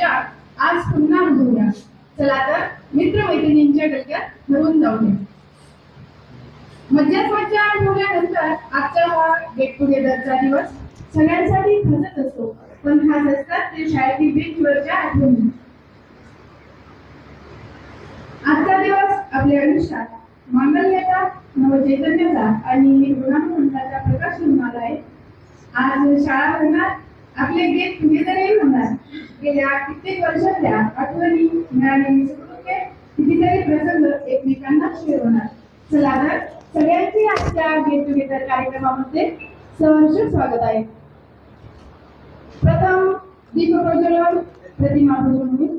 मजा आज पुन्हा अनुभवूया। चला तर मित्रमैत्रिणींच्या डोक्यात भरून जाऊया। मज्जाच मज्जा अनुभवल्यानंतर आजचा हा गेट टुगेदरचा दिवस सगळ्यांसाठी खासच असतो, पण खास असतात ते शाळेतील बेंचवरच्या आठवणी। आजचा दिवस आपल्या आयुष्यात मांगल्याचा, नवचैतन्याचा आणि गुणांचा प्रकाश होणार आहे। आज शाळा भरणार, आपले गेट टुगेदरही होणार। गेल्या कित्येक वर्षातल्या आठवणी, मिळालेली सुखदुःखे, कितीतरी प्रसंग एकमेकांना शेअर होणार। चला तर सगळ्यांचे आजच्या गेट टुगेदर कार्यक्रमामध्ये सहर्ष स्वागत आहे। प्रथम दीपप्रज्वलन, प्रतिमा प्रज्वलन।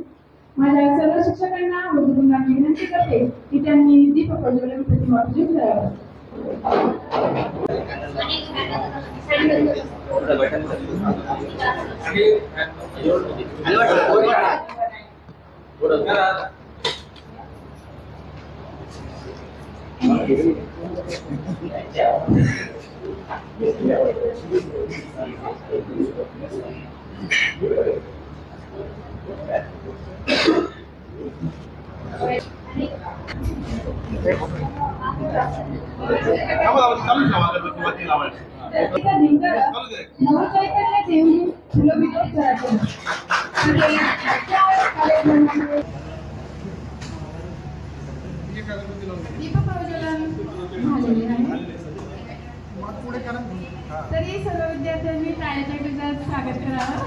माझ्या सर्व शिक्षकांना व गुरूंना विनंती करते की त्यांनी दीपप्रज्वलन, प्रतिमा प्रज्वलन करावं। तरी सर्व विद्यार्थ्यांनी टाळ्याच्या गजरात स्वागत करावं।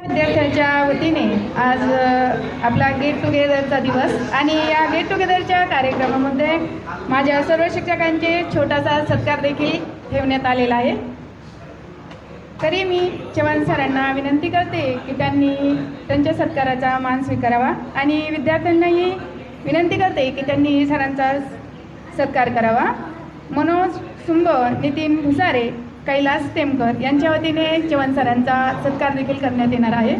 विद्यार्थ्यांच्या वतीने आज आपला गेट टुगेदरचा दिवस आणि या गेट टुगेदरच्या कार्यक्रमामध्ये माझ्या सर्व शिक्षकांचे छोटासा सत्कार देखील ठेवण्यात आलेला आहे। तरी मी चव्हाण सरांना विनंती करते की त्यांनी त्यांच्या सत्काराचा मान स्वीकारावा आणि विद्यार्थ्यांनाही विनंती करते की त्यांनी सरांचा सत्कार करावा। मनोज सुंब, नितीन भुसारे, कैलास टेमकर यांच्या वतीने चव्हाण सरांचा सत्कार देखील करण्यात येणार आहे।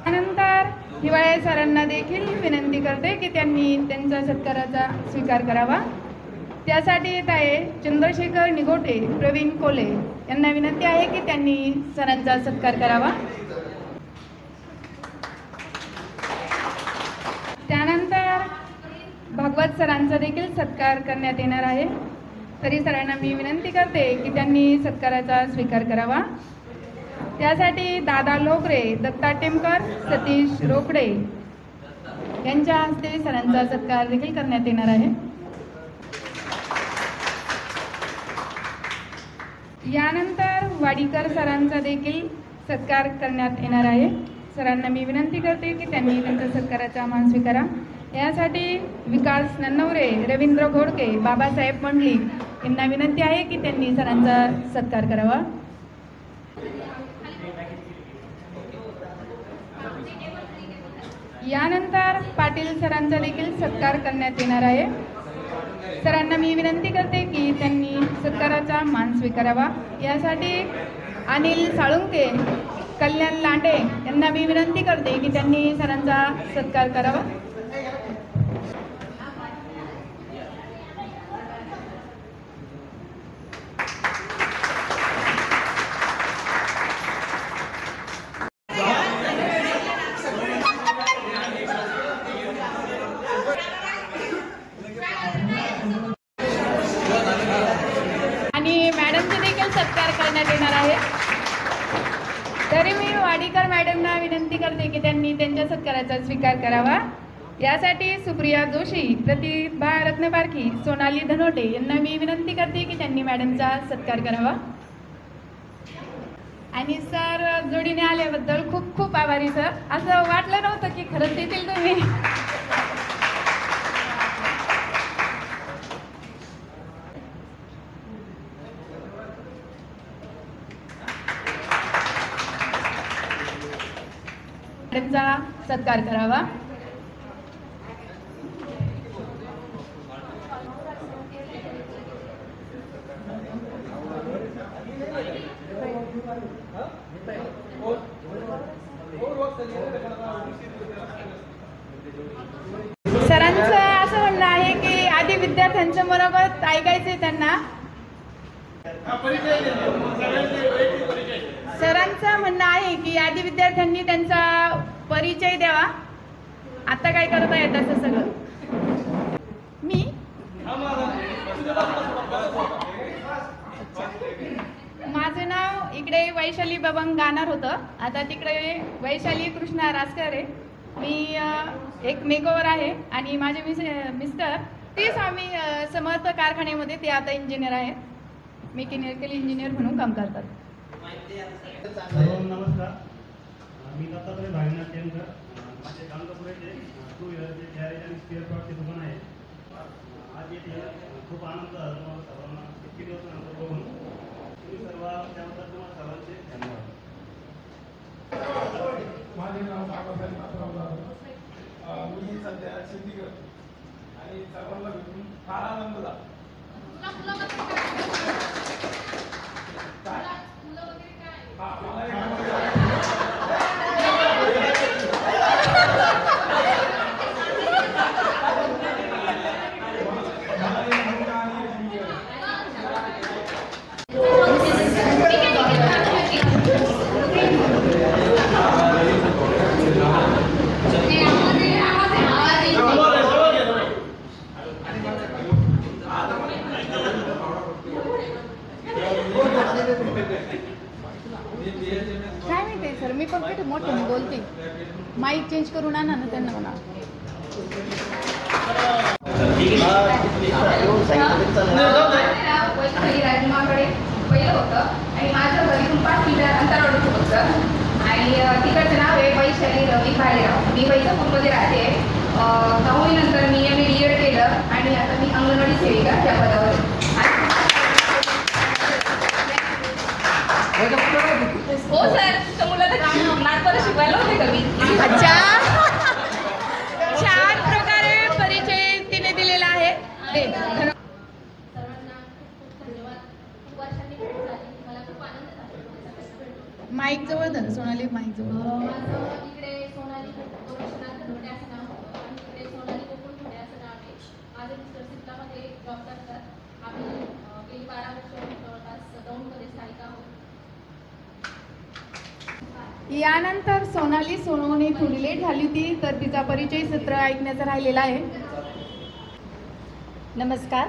त्यानंतर हिवाळे सरांना देखील विनंती करते की त्यांनी त्यांच्या सत्काराचा स्वीकार करावा। त्यासाठी येत आहे चंद्रशेखर निगोटे, प्रवीण कोले यांना विनंती आहे की त्यांनी सरांचा सत्कार करावा। त्यानंतर भागवत सरांचा देखील सत्कार करण्यात येणार आहे। तरी सरांना मी विनंती करते की त्यांनी सत्काराचा स्वीकार करावा। त्यासाठी दादा लोकरे, दत्ता टेमकर, सतीश रोकडे यांच्या हस्ते सरांचा सत्कार देखील करण्यात येणार आहे। यानंतर वाडीकर सरांचा देखील सत्कार करण्यात येणार आहे। सरांना मी विनंती करते की त्यांनी त्यांच्या सत्काराचा मान स्वीकारा। यासाठी विकास नन्नवरे, रवींद्र घोडके, बाबासाहेब मंडली यांना विनंती आहे की त्यांनी सरांचा सत्कार करावा। यानंतर पाटील सरांचा देखील सत्कार करण्यात येणार आहे। सरांना मी विनंती करते की त्यांनी सत्काराचा मान स्वीकारावा। यासाठी अनिल साळुंके, कल्याण लांडे यांना मी विनंती करते की त्यांनी सरांचा सत्कार करावा। आणि मॅडमचे देखील सत्कार करण्यात येणार आहे। तरी मी वाडीकर मॅडमना विनंती करते की त्यांनी त्यांच्या सत्काराचा स्वीकार करावा। यासाठी सुप्रिया जोशी, प्रतिभा रत्नपारखी, सोनाली धनोटे यांना मी विनंती करते की त्यांनी मॅडमचा सत्कार करावा। आणि सर जोडीने आल्याबद्दल खूप खूप आभारी सर। असं वाटलं नव्हतं की खरंच येतील तुम्ही। मॅडमचा सत्कार करावा। विद्यार्थ्यांचं मनोगत ऐकायचे त्यांना. सरांचं म्हणणं आहे की आधी विद्यार्थ्यांनी त्यांचा परिचय द्यावा. आता काय करत आहे तसं सगळं. मी माझं नाव इकडे वैशाली बबंग गाणार होतं, आता तिकडे वैशाली कृष्णा रासकर आहे. मी एक मेकओव्हर आहे आणि माझे मिस्टर ते स्वामी समर्थ कारखान्यामध्ये ते आता इंजिनियर आहेत, मेकॅनिकल इंजिनियर म्हणून काम करतात. नमस्कार, मी दत्तात्रय भागीनाथ केंद्र. माझे गांगपूर येथे 2 व्हीलरचे गॅरेज आणि स्पेअर पार्टचे दुकान आहे. आज येथे खूप आनंद झाला तुम्हाला सर्वांना इतके दिवसानंतर बघून. तुम्ही सर्व त्याबद्दल तुम्हाला सर्वांचे धन्यवाद. माझे नाव बाबासाहेब नाथराव जाधव. मी सध्या शेती करतो आणि सर्वांना भेटून फार आनंद झाला. काय माहिती सर, मी पण किती मोठं बोलते. माईक चेंज करून आणा ना त्यांना म्हणा. राजमाकडे पहिलं होतं आणि माझं घरी 5 किलोमीटर अंतरावर होतं आणि तिकडचं नाव आहे वैशाली रवी भालेराव. मी वैजापूरमध्ये राहते. 9वी नंतर मी MA DED केलं आणि आता मी अंगणवाडी सेविका त्या पदावर. हो सर, तर मुलाला नाटकाला शिकवायला होते का मी. अच्छा, छान प्रकारे परिचय तिने दिलेला आहे. माईक जवळ धर सोनाली, माईक जवळ. इकडे सोनाली गोरक्षनाथ धनवडे असं नाव होतं आणि इकडे सोनाली गोकुळ धोडे असं नाव आहे. माझे मिस्टर सिप्लामध्ये जॉब करतात. आम्ही गेली 12 वर्ष जवळपास दौंडमध्ये स्थायिक आहोत. यानंतर सोनाली सोनवणे थोडी लेट झाली होती, तर तिचा परिचय सत्र ऐकण्याचा राहिलेला आहे. नमस्कार,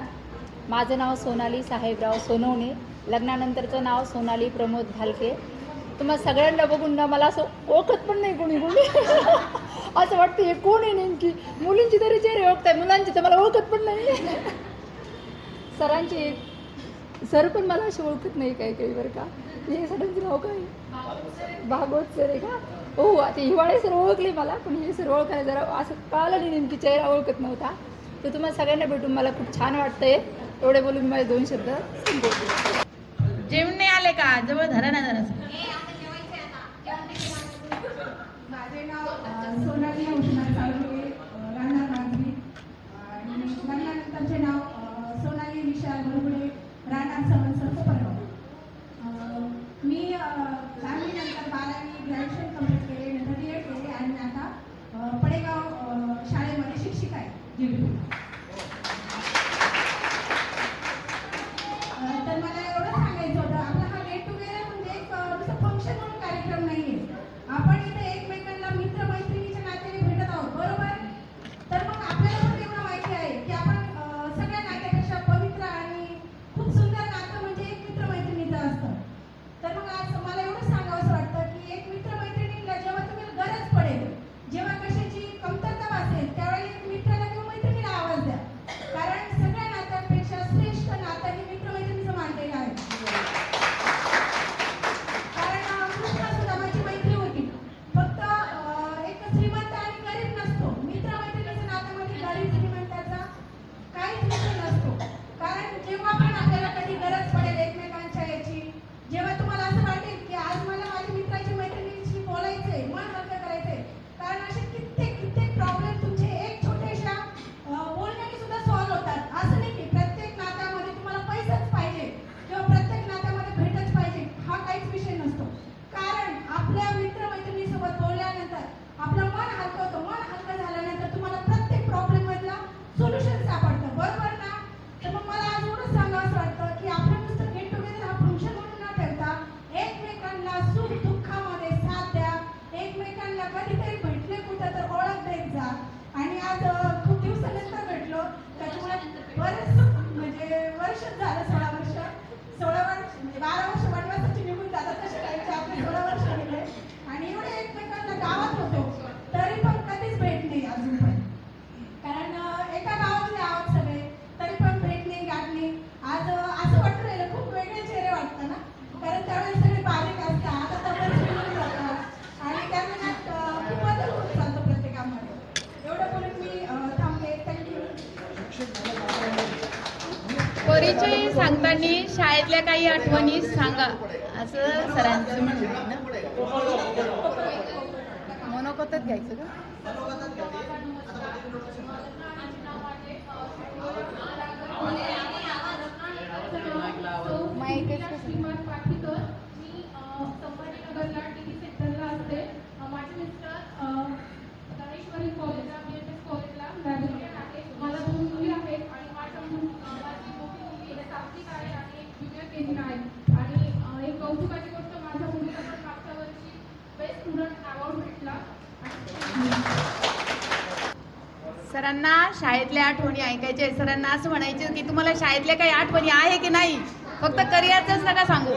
माझं नाव सोनाली साहेबराव सोनवणे. लग्नानंतरचं नाव सोनाली प्रमोद भालके. तुम्हाला सगळ्यांना बघून ना मला असं ओळखत पण नाही कोणी असं वाटतं हे कोण आहे नेमकी. मुलींची तरी चेहरे ओळखताय, मुलांची तर मला ओळखत पण नाही. सरांची सर पण मला असे ओळखत नाही काही काही बरं का. हे सरांचं नाव काय, भागवत सर आहे का. हो, आता हिवाळे सर ओळखले मला, पण हे सर ओळखायला जरा असं कळालं नाही, नेमकी चेहरा ओळखत नव्हता. तर तुम्हाला सगळ्यांना भेटून मला खूप छान वाटतंय. एवढे बोलून माझे 2 शब्द संपवते. जेवणे आले का, जवळ धरा ना जरा. माझे नाव सोनाली औषणात चालू राहणार नागरी आणि लग्नानंतरचे नाव सोनाली विशाल बरोबरे राहणार समन्सरचं परवा. मी 10वी नंतर 12वी ग्रॅज्युएशन कंप्लीट केले, नंतर DED केले आणि आता पडेगाव शाळेमध्ये शिक्षिका आहे जीवली. तर मला एवढं सांगायचं होतं, आपला हा गेट टुगेदर म्हणजे एक नुसतं फंक्शन म्हणून कार्यक्रम नाही आहे. आपण इथे एकमेकांना मित्र मैत्रिणीच्या नात्याने भेटत आहोत, बरोबर. तर मग आपल्याला पण एवढं माहिती आहे की आपण सगळ्या नात्यापेक्षा पवित्र आणि खूप सुंदर नातं म्हणजे एक मित्र मैत्रिणीचं असतं. तर मग आज मला एवढं सांगावंसं वाटतं की एक मित्र मैत्रिणीला जेव्हा तुम्हाला गरज पडेल, जेव्हा कशाची कमतरता भासेल, त्यावेळी एक मित्राला किंवा मैत्रिणीला वर्षच झालं, 16 वर्ष. 16 वर्ष म्हणजे 12 वर्ष वनवासाची निघून जातात तसे टाईपचे आपले 16 वर्ष गेले आणि एवढे एकमेकांना गावात होतो तरी पण कधीच भेट नाही अजून पण. कारण एका गावातले आहोत सगळे तरी पण भेट नाही, गाठ नाही. आज असं वाटून राहिलं खूप वेगळे चेहरे वाटतं ना, कारण त्यावेळेस सगळे बारीक असतात, आता तब्येत बिघडून जातात आणि त्यांना खूप बदल होत चालतो प्रत्येकामध्ये. एवढं बोलून मी थांबले. थँक्यू. परिचय सांगताना शाळेतल्या काही आठवणी सांगा असं सरांचं म्हणणं आहे ना. मनोगतच घ्यायचं का? श्रीमान पाटीकर. मी संभाजीनगरला टीव्ही सेंटरला असते. माझे मिस्टर गणेश्वरी कॉलेजला BHS कॉलेजला ग्रॅज्युएट आहे. मला 2 मुली आहेत आणि माझी मोठी मुलगी सात्विक आहे आणि एक ज्युनियर केजी आहे. आणि एक कौतुकाची गोष्ट, माझ्या मुलीला पण मागच्या वर्षी बेस्ट स्टुडंट अवॉर्ड भेटला. सरांना शाळेतल्या आठवणी ऐकायच्या. सरांना असं म्हणायचं की तुम्हाला शाळेतल्या काही आठवणी आहे की नाही, फक्त करिअरचंच नका सांगू.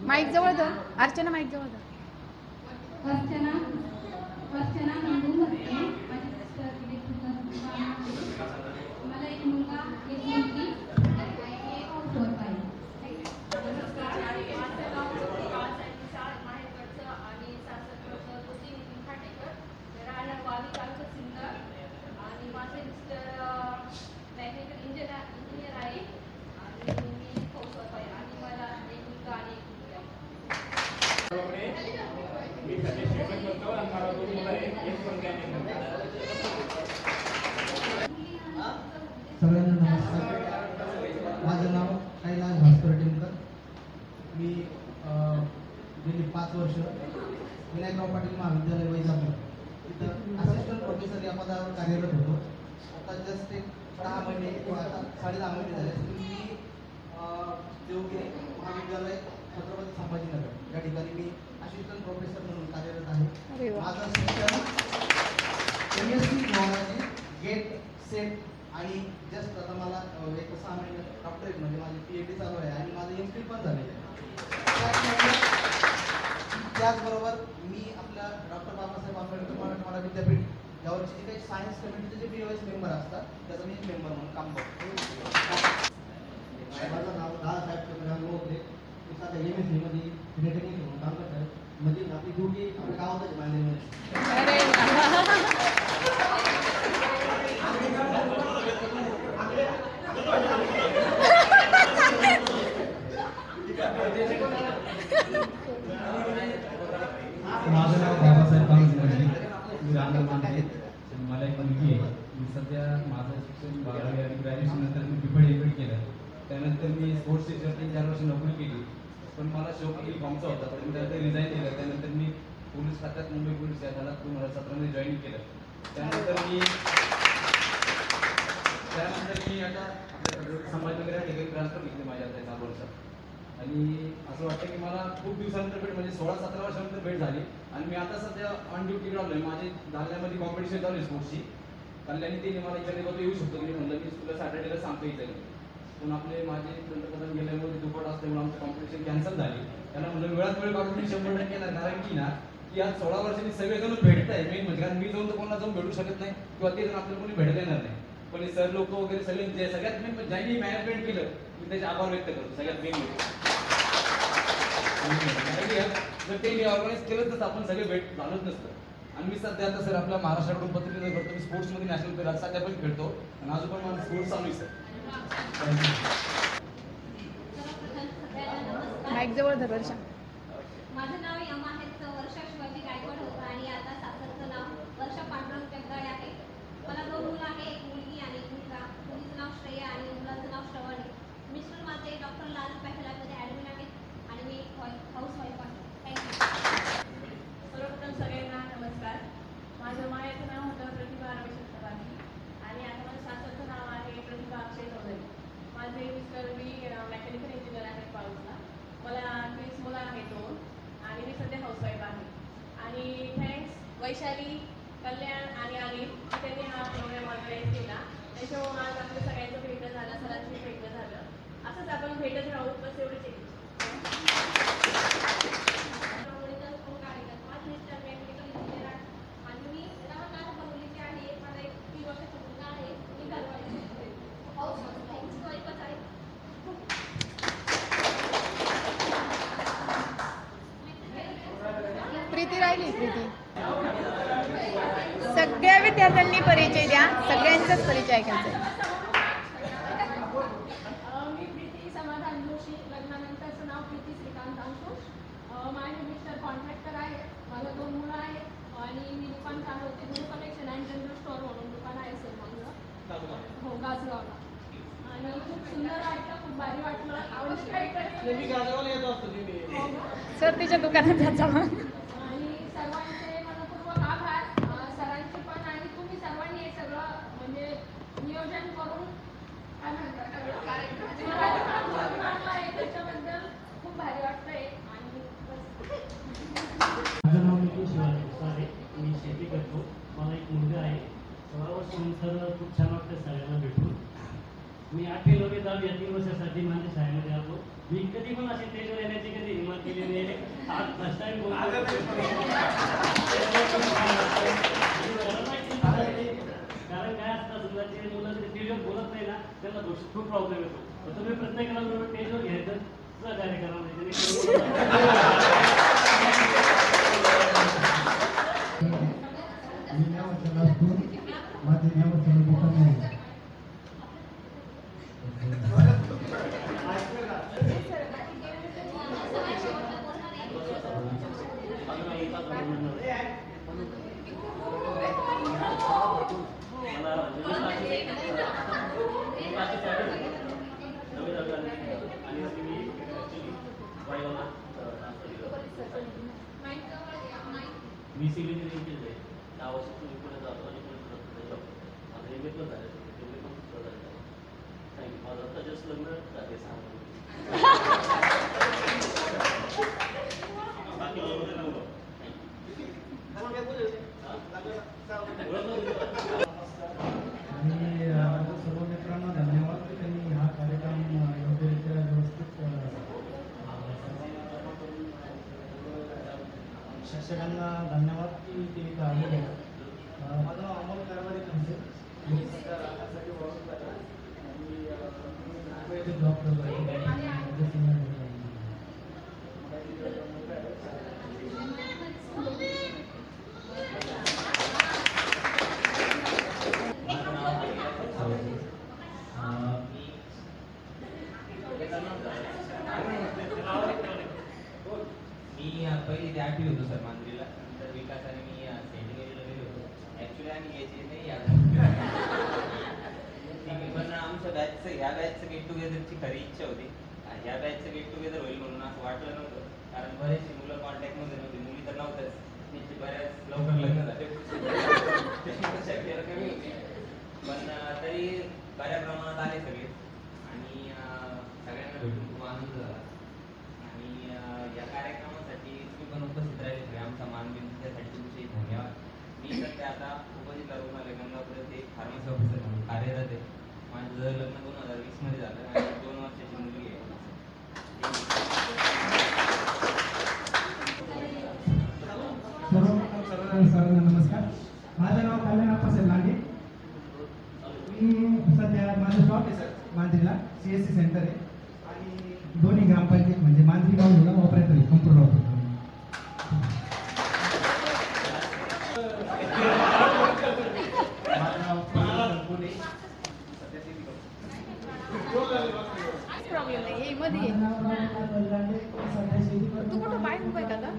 माईक जवळ धर अर्चना, माईक जवळ धर. वर्चना नंदू होते. माझी सिस्टर मला एक मुलगा, एक मुलगी आणि एक हाऊसवाईफ आहे. आणि माझे मिस्टर मेकॅनिकल इंजिनियर आहे आणि मी हाऊसवाईफ आहे आणि मला एक मुलगा आणि एक मुलगी आहे. सगळ्यांना नमस्कार. माझं नाव कैलास भास्कर टेमकर. मी गेली 5 वर्ष विनायकराव पाटील महाविद्यालय वैजापूर तिथं असिस्टंट प्रोफेसर या पदावर कार्यरत होतो. आता जस्ट एक 6 महिने किंवा आता 10.5 महिने झाले. मी देवगिरी महाविद्यालय छत्रपती संभाजीनगर या ठिकाणी मी असिस्टंट प्रोफेसर म्हणून कार्यरत आहे. माझं शिक्षण MSc झुऑलॉजी, गेट, सेट आणि जस्ट आता मला एक 6 महिने डॉक्टरेट म्हणजे माझी PhD चालू आहे आणि माझं MPhil पण झालेलं आहे. त्याचबरोबर मी आपल्या डॉक्टर बाबासाहेब आंबेडकर मराठवाडा विद्यापीठ यावरची जे काही सायन्स कमिटीचे जे BOS मेंबर असतात त्याचा मी मेंबर म्हणून काम करतो. माझं नाव दादासाहेब चंद्रकांत मोगरे. मी सध्या MSc मध्ये सिनेटेक्निक म्हणून काम करत आहे. म्हणजे आपली ड्युटी आपल्या गावातच मानलेली. माझं नाव बाबासाहेब पांगरे. मी राहणार मानते. मला एक मुलगी आहे. मी सध्या माझं शिक्षण 12वी आणि ग्रॅज्युएशन नंतर मी BPhD केलं. त्यानंतर मी स्पोर्ट्स टीचर 3-4 वर्ष नोकरी केली. पण मला शौक फॉर्मचा होता, तर मी त्यानंतर रिझाईन केलं. त्यानंतर मी पोलीस खात्यात मुंबई पोलीस या झाला 2017 मध्ये जॉईन केलं. त्यानंतर मी आता आपल्या संभाजीनगर या ठिकाणी ट्रान्सफर घेतली माझ्या आता 4 वर्षात. आणि असं वाटतं की मला खूप दिवसानंतर भेट म्हणजे 16-17 वर्षानंतर भेट झाली. आणि मी आता सध्या ऑन ड्युटी राहिलो आहे. माझे जालन्यामध्ये कॉम्पिटिशन चालू आहे स्पोर्ट्सची. कल्याणी तिने मला विचारले का तू येऊ शकतो. मी म्हणलं मी तुला सॅटर्डेला सांगतो इथे. पण आपले माझे पंतप्रधान गेल्यामुळे दुप्पट असल्यामुळे आमचं कॉम्पिटिशन कॅन्सल झाली. त्यांना म्हणलं वेळात वेळ कॉम्पिटिशन 100% येणार. कारण की ना की आज 16 वर्षांनी सगळेजण भेटत आहे मेन म्हणजे. कारण मी जाऊन तर कोणाला जाऊन भेटू शकत नाही किंवा ते जण आपल्याला कोणी भेटता येणार नाही. पण हे सर लोक वगैरे सगळे जे सगळ्यात मेन ज्यांनी मॅनेजमेंट केलं मी त्याचे आभार व्यक्त करतो सगळ्यात मेन. जर ते ऑर्गनाईज केलं तर आपण सगळे भेट झालोच नसतं. आणि मी सध्या आता सर आपल्या महाराष्ट्राकडून पत्रकार करतो. मी स्पोर्ट्समध्ये नॅशनल प्लेअर सध्या पण खेळतो आणि अजून पण माझं स्पोर्ट्स चालू आहे सर. माईक जवळ धर वर्षा. माझं नाव यमा आहे. वर्षा शिवाजी गायकवाड होतं आणि आता सासरचं नाव वर्षा पांडुरंग जगदाळे आहे. मला 2 मुलं आहे, एक मुलगी आणि एक मुलगा. मुलीचं नाव श्रेया आणि मुलाचं नाव श्रवण. मिस्टर माझे डॉक्टर लाल पॅथलॅबमध्ये ॲडमिन आहेत आणि मी हाऊसवाईफ आहे. थँक्यू. सर्वप्रथम सगळ्यांना नमस्कार. माझ्या मायाचं नाव होतं प्रतिभा रमेश सत्तराजी आणि आता माझ्या सासरचं नाव आहे प्रतिभा अक्षय चौधरी. माझे मिस्टर मी मेकॅनिकल इंजिनियर आहेत पाऊसला. मला 20 मुलं वैशाली, कल्याण आणि अनिल त्यांनी हा प्रोग्राम ऑर्गनाईज केला. त्याच्यामुळे आज आपलं सगळ्यांचं भेटणं झालं, सरांची भेटणं झालं. असंच आपण भेटत राहू, बस एवढंच आहे. प्रीती राहिली. प्रीती, सगळ्या विद्यार्थ्यांनी परिचय द्या, सगळ्यांचाच परिचय ऐकायचा आहे. मी प्रीती समाधान जोशी, लग्नानंतरचं नाव प्रीती श्रीकांत अंकुश. माझे मिस्टर कॉन्ट्रॅक्टर आहेत, मला 2 मुलं आहेत आणि मी दुकान चालवते. गुरु कलेक्शन अँड जनरल स्टोअर म्हणून दुकान आहे सर माझं. हो, गाजगावला. आणि खूप सुंदर वाटलं, खूप भारी वाटलं. सर तिच्या दुकानात जायचा मग. आणि सर्वांचे मनपूर्वक आभार, सरांचे पण. आणि तुम्ही सर्वांनी हे सगळं म्हणजे नियोजन करून काय म्हणतात त्याच्याबद्दल खूप भारी वाटतंय. आणि माझं नाव निखिल शिवाजी सारे. मी शेती करतो. मला एक मुलगा आहे. 16 वर्षानंतर खूप छान वाटतं सगळ्यांना भेटून. मी 8वी 9वी 10वी या 3 वर्षासाठी माझ्या शाळेमध्ये आलो. मी कधी पण अशी स्टेजवर येण्याची कधी हिंमत केलेली आहे. आज फर्स्ट टाइम कारण काय असतं, समजा जे मुलं स्टेजवर बोलत नाही ना, त्यांना खूप प्रॉब्लेम येतो. तर तुम्ही प्रत्येकाला स्टेजवर घ्यायचं सहकार्य करा. मी सिव्हिल इंजिनिअरिंग केलं आहे. 10 वर्षातून मी पुढे जातो आणि पुढे जॉब. माझं एम ए पण झालं, एम ए पण सुद्धा झालं. थँक्यू. माझं आता जस्ट लग्न झाले 6 महिने. बाकी वगैरे नव्हतं. आणि माझ्या सर्व मित्रांना धन्यवाद की त्यांनी हा कार्यक्रम योग्यरित्या व्यवस्थित शिक्षकांना धन्यवाद की ते इथं आलेले आहेत. माझं नाव अमोल कारभारी खंडे. मी सध्या राहण्यासाठी ओळखत आहे आणि मुंबईचे जॉब करतो आहे. मी पहिली ते 8वी होतो सर मांजरीला. नंतर विकास आणि मी सेंटिगेरीला गेलो होतो. ॲक्च्युली आम्ही यायचे नाही याद ठीक आहे. पण आमच्या बॅचचं ह्या बॅचचं गेट टुगेदरची खरी इच्छा होती. ह्या बॅचचं गेट टुगेदर होईल म्हणून असं वाटलं नव्हतं. कारण बरेचसे मुलं कॉन्टॅक्टमध्ये नव्हती. मुली तर नव्हत्याच. त्यांची बऱ्याच लवकर लग्न झाले. शक्यता कमी होती. पण तरी बऱ्या प्रमाणात आले सगळे आणि सगळ्यांना भेटून खूप आनंद झाला. आणि या कार्यक्रमासाठी तुम्ही पण उपस्थित राहिले सगळे. आमचा मान देऊन त्यासाठी तुमचे धन्यवाद. मी सध्या आता उपजिल्हा रुग्णालय गंगापूर येथे फार्मसी ऑफिसर म्हणून कार्यरत आहे. माझं लग्न 2020 मध्ये झालं आणि 2 वर्षाची मुलगी आहे. सर्वांना नमस्कार. माझं नाव कल्याण अप्पासाहेब लांडे. मी सध्या माझं शॉप आहे सर मांजरीला. CSC सेंटर आहे आणि दोन्ही ग्रामपंचायत म्हणजे मांजरी गावला ऑपरेटर आहे, कम्प्युटर ऑपरेटर. माझं नाव पुणे. प्रॉब्लेम नाही, मध्ये तू कुठं बाहेर उभा आहे का?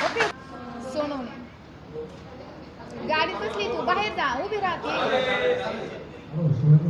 ओके, सोनवणे गाडीत बसली, तू बाहेर जा, उभी राहते. हो, सुंदर